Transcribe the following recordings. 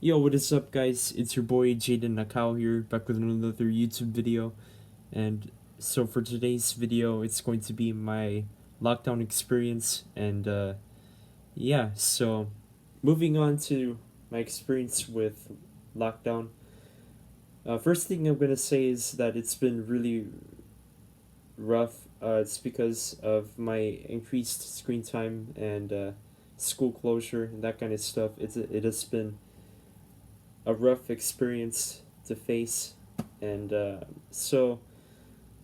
Yo, what is up, guys? It's your boy Jaden Nakao here, back with another YouTube video. And so, for today's video, it's going to be my lockdown experience. And yeah, so moving on to my experience with lockdown. First thing I'm going to say is that it's been really rough. It's because of my increased screen time and school closure and that kind of stuff. It has been a rough experience to face. And so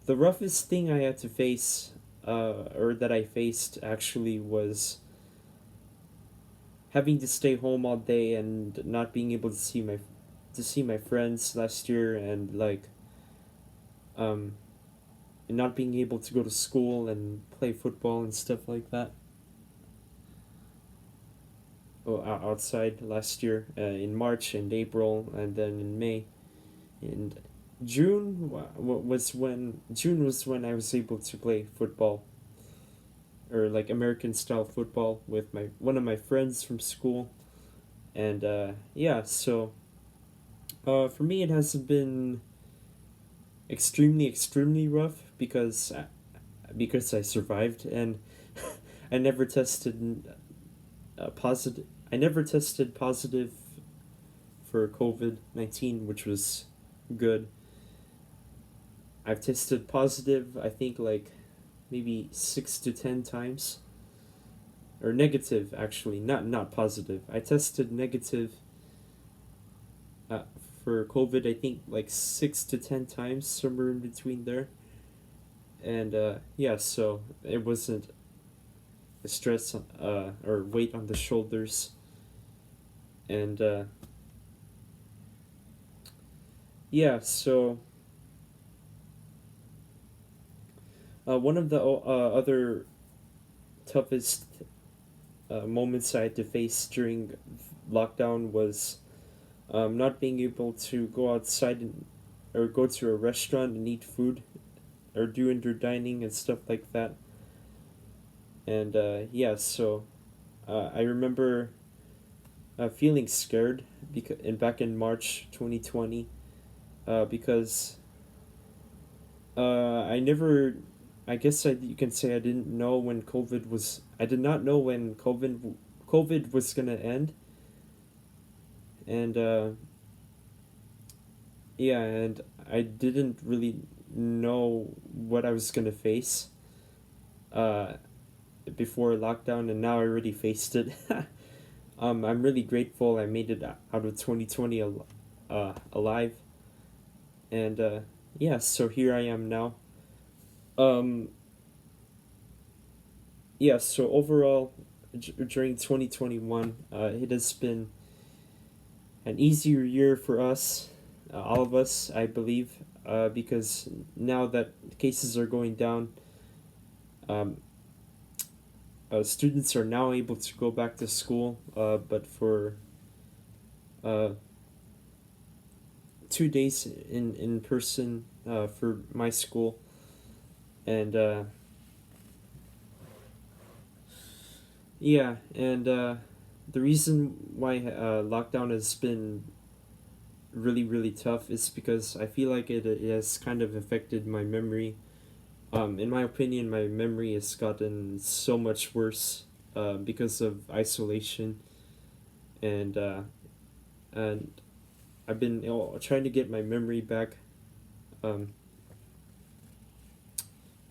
the roughest thing I had to face, or that I faced actually, was having to stay home all day and not being able to see my friends last year, and um, not being able to go to school and play football and stuff like that. Oh, outside last year, in March and April, and then in May. And June was when I was able to play football, or like American style football, with my one of my friends from school. And yeah, so for me it hasn't been extremely rough because I survived. And I never tested positive. I never tested positive for COVID-19, which was good. I've tested positive, I think, like maybe 6 to 10 times, or negative actually, not positive. I tested negative uh, for COVID, I think, like 6 to 10 times, somewhere in between there. And yeah, so it wasn't a stress or weight on the shoulders. And yeah, so one of the other toughest moments I had to face during lockdown was not being able to go outside or go to a restaurant and eat food, or do indoor dining and stuff like that. And yeah, so I remember feeling scared back in March 2020, because I never. I guess you can say I didn't know when COVID was. I did not know when COVID was gonna end. And yeah, and I didn't really know what I was gonna face uh, before lockdown, and now I already faced it. I'm really grateful I made it out of 2020 alive. And yeah, so here I am now. Um, yeah, so overall, during 2021, it has been an easier year for us, all of us, I believe, because now that cases are going down, um, students are now able to go back to school, but for uh, 2 days in person, for my school. And yeah, and the reason why lockdown has been really tough is because I feel like it has kind of affected my memory. In my opinion, my memory has gotten so much worse because of isolation. And and I've been, trying to get my memory back, um,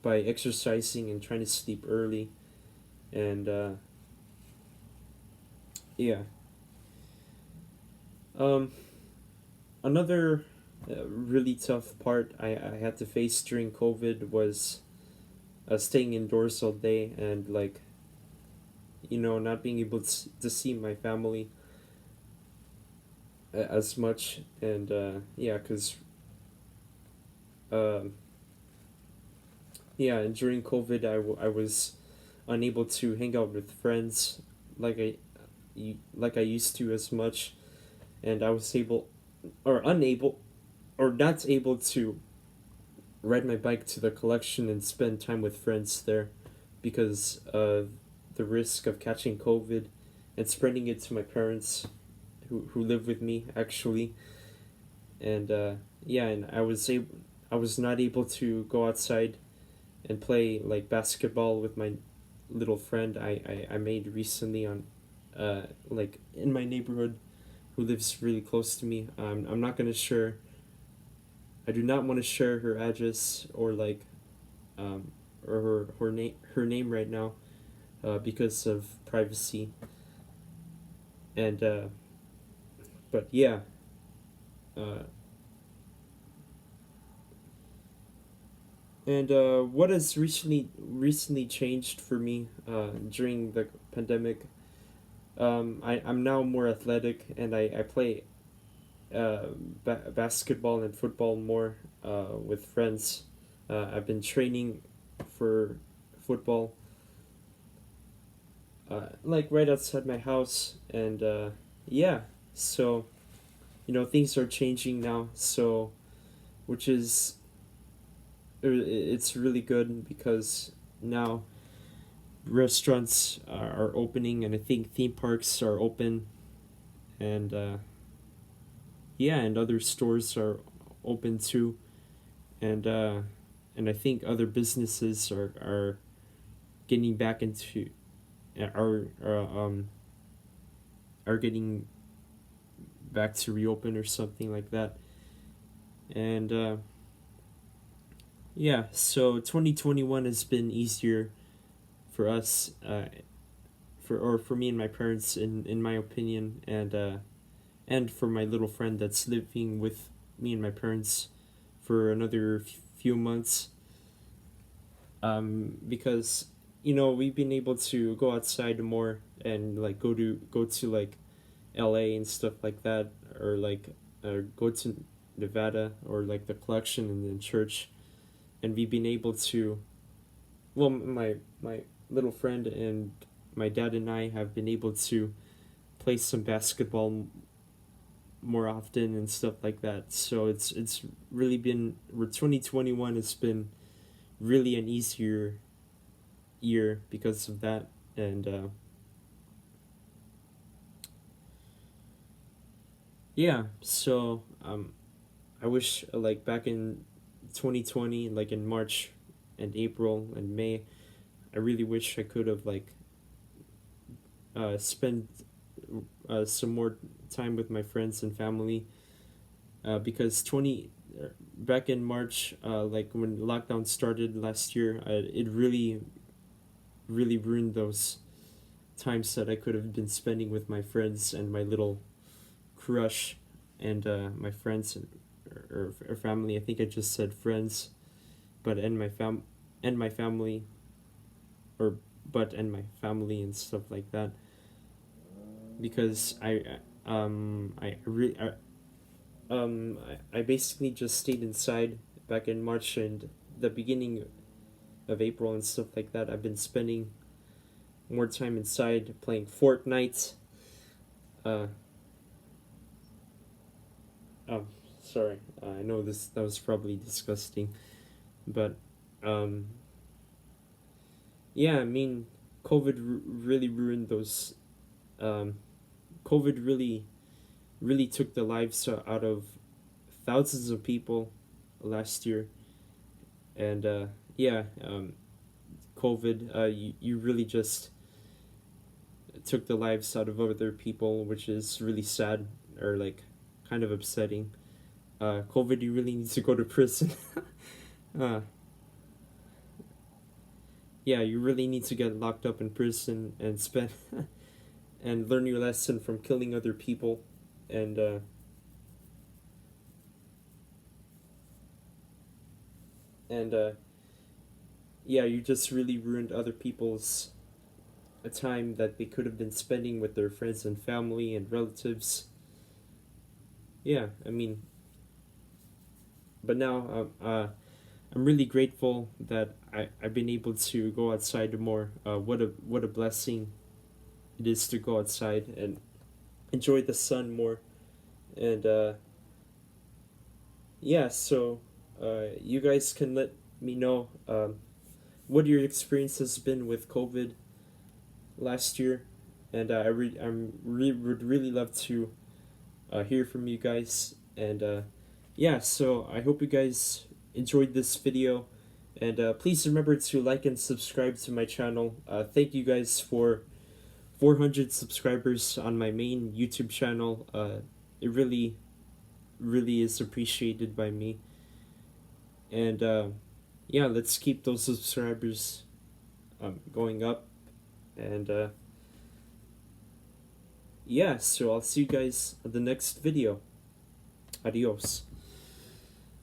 by exercising and trying to sleep early. And yeah, um, another really tough part I had to face during COVID was staying indoors all day, and like, not being able to see my family as much. And yeah, because um, yeah, and during COVID, I was unable to hang out with friends like I used to as much. And I was able, or unable, or not able to ride my bike to the collection and spend time with friends there, because of the risk of catching COVID and spreading it to my parents, who live with me actually, and yeah, and I was not able to go outside and play like basketball with my little friend I made recently on like in my neighborhood who lives really close to me. I'm not gonna share. I do not want to share her address or like um, or her name right now because of privacy. And but yeah, uh, and what has recently changed for me during the pandemic? I'm now more athletic and I play uh, basketball and football more with friends. I've been training for football like right outside my house, and yeah, so things are changing now. So which is it's really good because now restaurants are opening, and I think theme parks are open, and yeah, and other stores are open too, and and I think other businesses are getting back into are getting back to reopen or something like that. And yeah, so 2021 has been easier for us, for me and my parents, in my opinion, and for my little friend that's living with me and my parents for another few months. Because we've been able to go outside more and like go to like LA and stuff like that, or like go to Nevada or like the collection and the church, and we've been able to, well, my little friend and my dad and I have been able to play some basketball more often and stuff like that. So it's really been 2021 has been really an easier year because of that. And yeah, so I wish like back in 2020, like in March and April and May, I really wish I could have like spent some more time with my friends and family, because 20 back in March, like when lockdown started last year, it really ruined those times that I could have been spending with my friends and my little crush, and my friends or family. I think I just said friends, but and my family, or and my family and stuff like that, because I basically just stayed inside back in March and the beginning of April and stuff like that. I've been spending more time inside playing Fortnite. Uh, oh, sorry. I know that was probably disgusting, but um, yeah. I mean, COVID really ruined those. Um, COVID really took the lives out of thousands of people last year, and yeah, COVID, you really just took the lives out of other people, which is really sad, or like kind of upsetting. COVID, you really need to go to prison. uh, yeah, you really need to get locked up in prison and spend and learn your lesson from killing other people, and and yeah, you just really ruined other people's a time that they could have been spending with their friends and family and relatives. Yeah, I mean, but now I'm really grateful that I've been able to go outside more. What a blessing it is to go outside and enjoy the sun more. And yeah, so you guys can let me know what your experience has been with COVID last year, and would really love to hear from you guys. And yeah, so I hope you guys enjoyed this video. And please remember to like and subscribe to my channel. Thank you guys for 400 subscribers on my main YouTube channel. It really, really is appreciated by me. And yeah, let's keep those subscribers going up. And yeah, so I'll see you guys at the next video. Adios.